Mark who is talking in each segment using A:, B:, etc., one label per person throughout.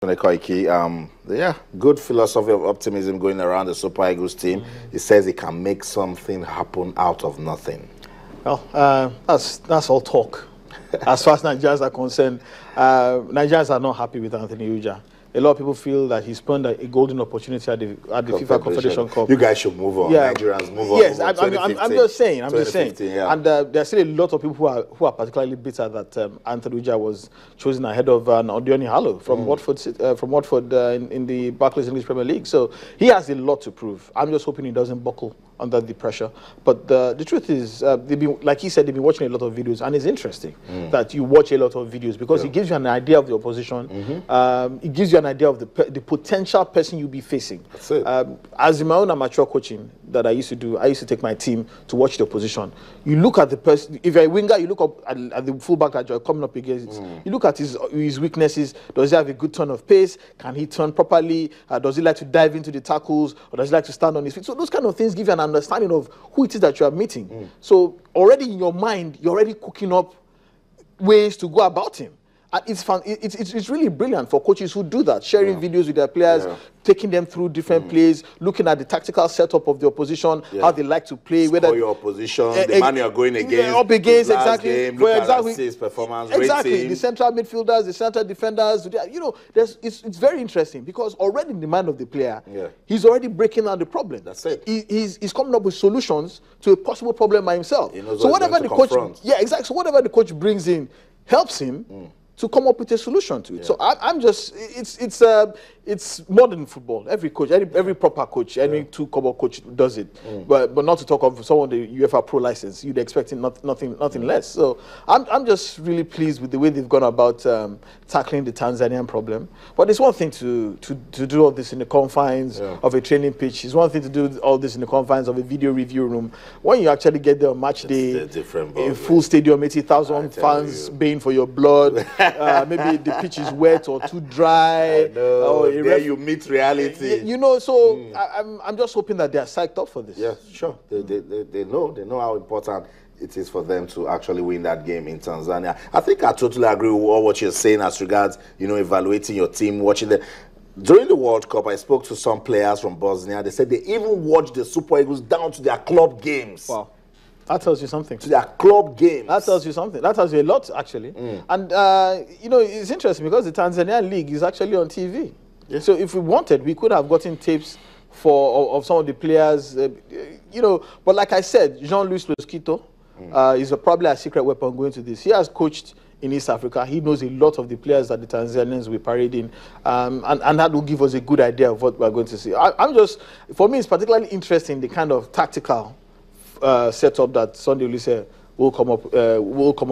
A: Yeah, good philosophy of optimism going around the Super Eagles team. He says he can make something happen out of nothing.
B: Well, that's all talk. As far as Nigerians are concerned, Nigerians are not happy with Anthony Uja. A lot of people feel that he spurned a golden opportunity at the FIFA Confederation Cup.
A: You guys should move on. Yeah. Nigerians move on.
B: Yes, I'm just saying.
A: Yeah.
B: And there are still a lot of people who are particularly bitter that Anthony Uja was chosen ahead of Odioni Halo from Watford in the Barclays English Premier League. So he has a lot to prove. I'm just hoping he doesn't buckle under the pressure. But the truth is, like he said, they've been watching a lot of videos, and it's interesting that you watch a lot of videos because it gives you an idea of the opposition. It gives you an idea of the potential person you'll be facing.
A: That's it.
B: As in my own amateur coaching that I used to do, I used to take my team to watch the opposition. You look at the person, if you're a winger, you look up at the fullback that you're coming up against. You look at his weaknesses. Does he have a good turn of pace? Can he turn properly? Does he like to dive into the tackles? Or does he like to stand on his feet? So those kind of things give you an understanding of who it is that you are meeting. So already in your mind, you're already cooking up ways to go about him. And it's fun. It's really brilliant for coaches who do that, sharing videos with their players, taking them through different plays, looking at the tactical setup of the opposition, how they like to play, whether
A: your opposition, the man you're going against,
B: up against, exactly,
A: game, look at assist, performance, rating.
B: The central midfielders, the central defenders. You know, it's very interesting because already in the mind of the player, he's already breaking down the problem.
A: That's it.
B: He's coming up with solutions to a possible problem by himself.
A: So whatever the coach,
B: So whatever the coach brings in helps him to come up with a solution to it. So I'm just, it's modern football. Every coach, every proper coach, any two-cover coach does it. But not to talk of someone the UEFA Pro license, you'd expect nothing less. So I'm just really pleased with the way they've gone about tackling the Tanzanian problem. But it's one thing to do all this in the confines of a training pitch. It's one thing to do all this in the confines of a video review room. When you actually get there on match day, a full stadium, 80,000 fans baying for your blood. Maybe the pitch is wet or too dry.
A: Or there you meet reality.
B: You know, so I'm just hoping that they are psyched up for this.
A: Yeah, sure. They know how important it is for them to actually win that game in Tanzania. I think I totally agree with all what you're saying as regards, you know, evaluating your team, watching the. During the World Cup, I spoke to some players from Bosnia. They said they even watched the Super Eagles down to their club games.
B: Wow. That tells you something.
A: To their club games.
B: That tells you something. That tells you a lot, actually. And, you know, it's interesting because the Tanzanian league is actually on TV. Yeah. So if we wanted, we could have gotten tapes of some of the players, you know. But like I said, Jean-Louis Losquito is probably a secret weapon going to this. He has coached in East Africa. He knows a lot of the players that the Tanzanians will parade in. And that will give us a good idea of what we're going to see. For me, it's particularly interesting, the kind of tactical setup that Sunday Olise will come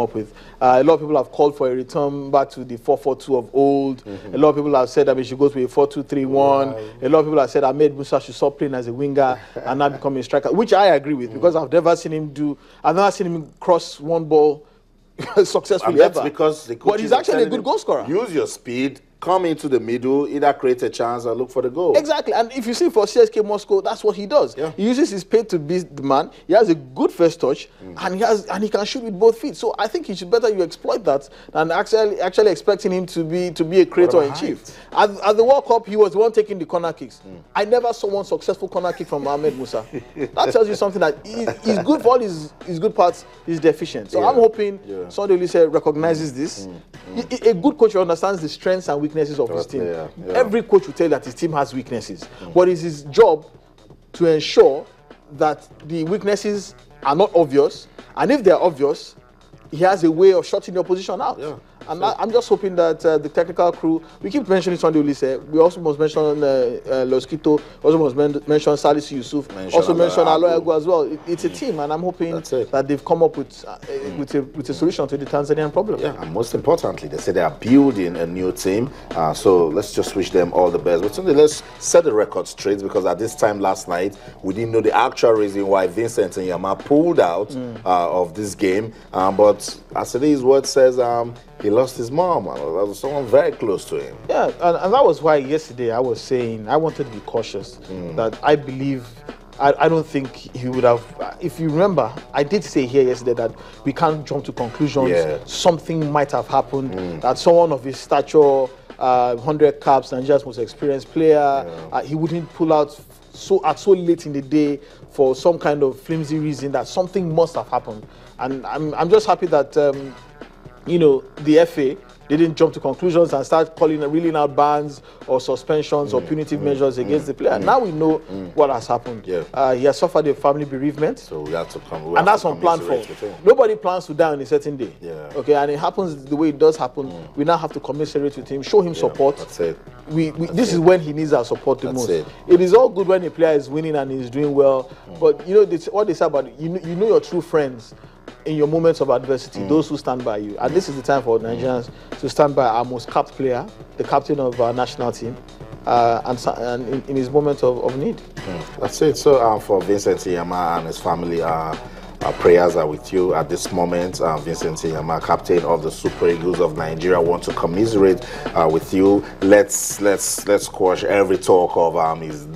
B: up with. A lot of people have called for a return back to the 4-4-2 of old. A lot of people have said that we should go to a 4-2-3-1. A lot of people have said Ahmed Musa should stop playing as a winger and not become a striker, which I agree with because I've never seen him cross one ball successfully
A: that's
B: ever.
A: Because the coach
B: but he's actually a good goal scorer.
A: Use your speed, come into the middle, either create a chance or look for the goal.
B: Exactly, and if you see for CSK Moscow, that's what he does. Yeah. He uses his speed to beat the man. He has a good first touch, and he can shoot with both feet. So I think you exploit that than actually expecting him to be a creator in chief. At the World Cup, he was the one taking the corner kicks. I never saw one successful corner kick from Ahmed Musa. That tells you something that he's good for all his good parts. He's deficient. So I'm hoping Sunday Olise recognizes this. A good coach understands the strengths and weaknesses of his team. Every coach will tell you that his team has weaknesses. But it's his job to ensure that the weaknesses are not obvious. And if they're obvious, he has a way of shutting the opposition out. And I'm just hoping that the technical crew, we keep mentioning Sunday Olise, we also must mention Losquito, also must mention Salisu Yusuf, also mention Aloyagu as well. It's a team, and I'm hoping that they've come up with a solution to the Tanzanian problem.
A: Yeah, and most importantly, they say they are building a new team, so let's just wish them all the best. But Sunday, let's set the record straight, because at this time last night, we didn't know the actual reason why Vincent Nyama pulled out of this game, but as it is, word says he lost his mom. That was someone very close to him.
B: Yeah, and that was why yesterday I was saying I wanted to be cautious. That I believe, I don't think he would have. If you remember, I did say here yesterday that we can't jump to conclusions. Something might have happened. That someone of his stature 100 caps, Nigeria's most experienced player. He wouldn't pull out so late in the day for some kind of flimsy reason that something must have happened. And I'm just happy that the FA didn't jump to conclusions and start reeling out bans or suspensions or punitive measures against the player. Now we know what has happened. He has suffered a family bereavement.
A: So we have to come.
B: And that's unplanned for. Nobody plans to die on a certain day. Okay, and it happens the way it does happen. We now have to commiserate with him, show him support.
A: That's it.
B: This is when he needs our support the most. It is all good when a player is winning and he's doing well, but what they say about it, you know your true friends in your moments of adversity, those who stand by you. And this is the time for Nigerians to stand by our most capped player, the captain of our national team, and in his moment of need.
A: That's it. So for Vincent Iyama and his family, our prayers are with you at this moment. Vincent Iyama, captain of the Super Eagles of Nigeria, want to commiserate with you. Let's squash every talk of his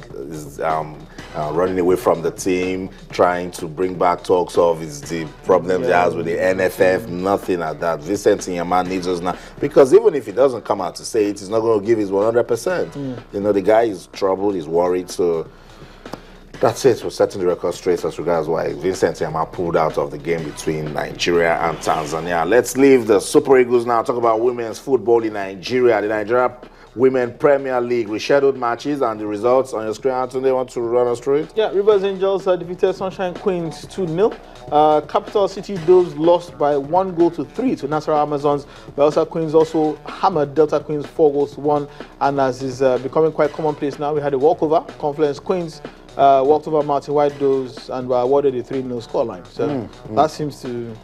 A: running away from the team, trying to bring back talks of the problems he has with the NFF. Nothing like that. Vincent Iyama needs us now, because even if he doesn't come out to say it, he's not going to give his 100%. The guy is troubled, he's worried. So that's it. We're setting the record straight as regards why Vincent Iyama pulled out of the game between Nigeria and Tanzania. Let's leave the Super Eagles now. Talk about women's football in Nigeria. The Nigeria Women Premier League rescheduled matches and the results on your screen. Anthony, want to run us through it?
B: Yeah, Rivers Angels defeated Sunshine Queens 2-0. Capital City Doves lost by 1-3 to Nasarawa Amazons. Belsa Queens also hammered Delta Queens 4-1. And as is becoming quite commonplace now, we had a walkover. Confluence Queens walked over Martin White Doves and were awarded a 3-0 scoreline. So that seems to...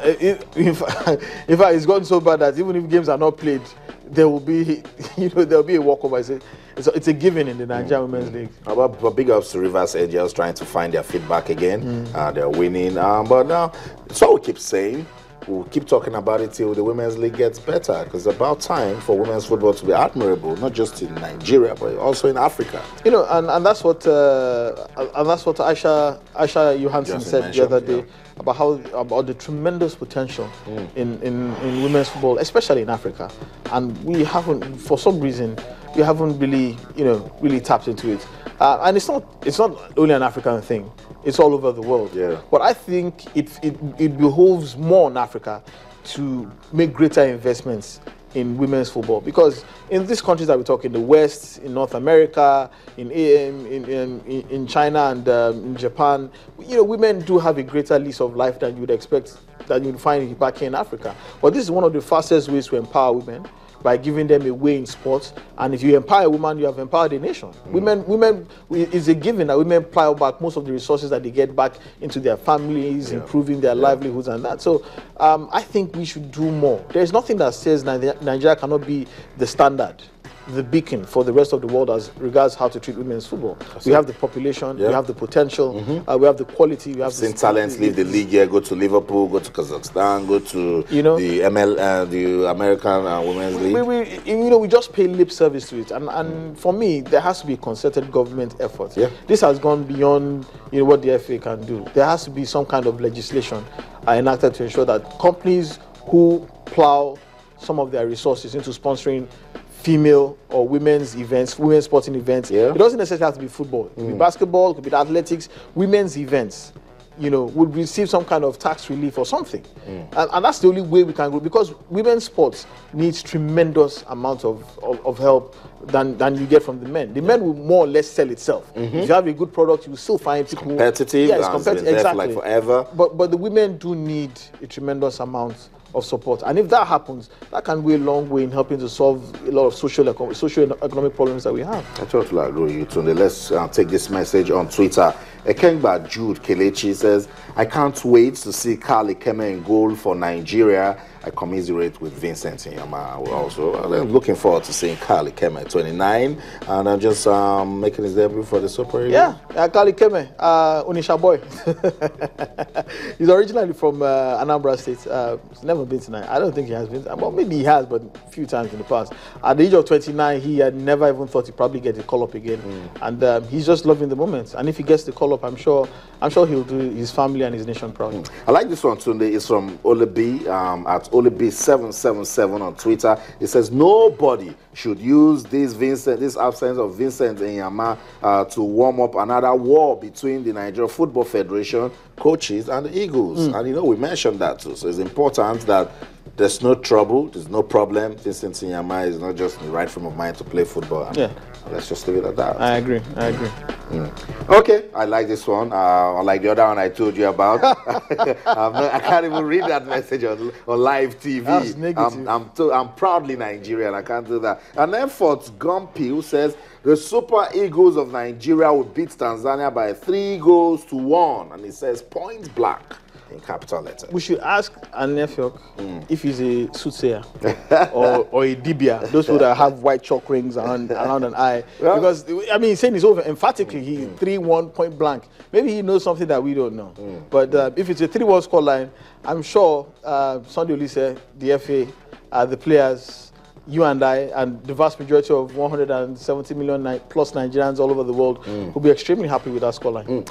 B: In fact, it's gotten so bad that even if games are not played, there will be, there'll be a walkover. It's a given in the Nigerian Women's League.
A: But big ups to Rivers Angels trying to find their feet back again. They're winning. But now, it's what we keep saying. We'll keep talking about it till the Women's League gets better, because it's about time for women's football to be admirable, not just in Nigeria, but also in Africa.
B: And that's what Aisha Johansson said the other day. About the tremendous potential in women's football, especially in Africa, and we haven't, for some reason, really tapped into it. And it's not only an African thing; it's all over the world. But I think it behoves more on Africa to make greater investments in women's football, because in these countries that we talk, in the West, in North America, in China and in Japan, women do have a greater lease of life than you would expect, that you'd find back here in Africa. But this is one of the fastest ways to empower women, by giving them a way in sports. And if you empower a woman, you have empowered a nation. Women, it's a given that women plow back most of the resources that they get back into their families, improving their livelihoods and that. So I think we should do more. There's nothing that says Nigeria cannot be the standard, the beacon for the rest of the world as regards how to treat women's football. We have the population, we have the potential, we have the quality, we have
A: seen talents leave the league here, go to Liverpool, go to Kazakhstan, go to the American Women's League.
B: We just pay lip service to it, and for me, there has to be concerted government effort. This has gone beyond what the FA can do. There has to be some kind of legislation enacted to ensure that companies who plow some of their resources into sponsoring female or women's events, women's sporting events. It doesn't necessarily have to be football. It could be basketball, it could be athletics. Women's events, would receive some kind of tax relief or something. And that's the only way we can grow, because women's sports needs tremendous amount of help than you get from the men. The men will more or less sell itself. If you have a good product, you will still find people
A: competitive.
B: It's competitive, exactly.
A: Like forever.
B: But the women do need a tremendous amount of support, and if that happens, that can go a long way in helping to solve a lot of socio-economic problems that we have.
A: I totally agree with you, Tunde. Let's take this message on Twitter. Ekengba Jude Kelechi says, I can't wait to see Carl Ikeme in goal for Nigeria. I commiserate with Vincent Iyama also. I'm looking forward to seeing Carl Ikeme, 29, and I'm just making his debut for the Super Eagles.
B: Yeah, Carl Ikeme, Onisha boy. He's originally from Anambra State. He's never been to Nigeria. I don't think he has been. Well, maybe he has, but a few times in the past. At the age of 29, he had never even thought he'd probably get the call up again. And he's just loving the moment. And if he gets the call call up, I'm sure he'll do his family and his nation proud.
A: I like this one, Tunde. It's from Olebi at Olebi777 on Twitter. It says nobody should use this absence of Vincent Enyama to warm up another war between the Nigeria Football Federation, coaches, and the Eagles. And you know, we mentioned that too. So it's important that there's no trouble, there's no problem. Vincent Enyama is not just in the right frame of mind to play football. And let's just leave it at that.
B: I agree.
A: Okay, I like this one. Like the other one I told you about. I can't even read that message on live TV.
B: That's negative.
A: I'm proudly Nigerian. I can't do that. And then Fort Gumpy, who says the Super Eagles of Nigeria will beat Tanzania by 3-1, and it says point blank in capital letters.
B: We should ask Anefiok if he's a soothsayer or a dibia, those people that have white chalk rings around an eye. Yeah. Because, I mean, he's saying it's over emphatically. He's 3-1 point blank. Maybe he knows something that we don't know. But if it's a 3-1 scoreline, I'm sure Sunday Olise, the FA, the players, you and I, and the vast majority of 170 million plus Nigerians all over the world will be extremely happy with that scoreline.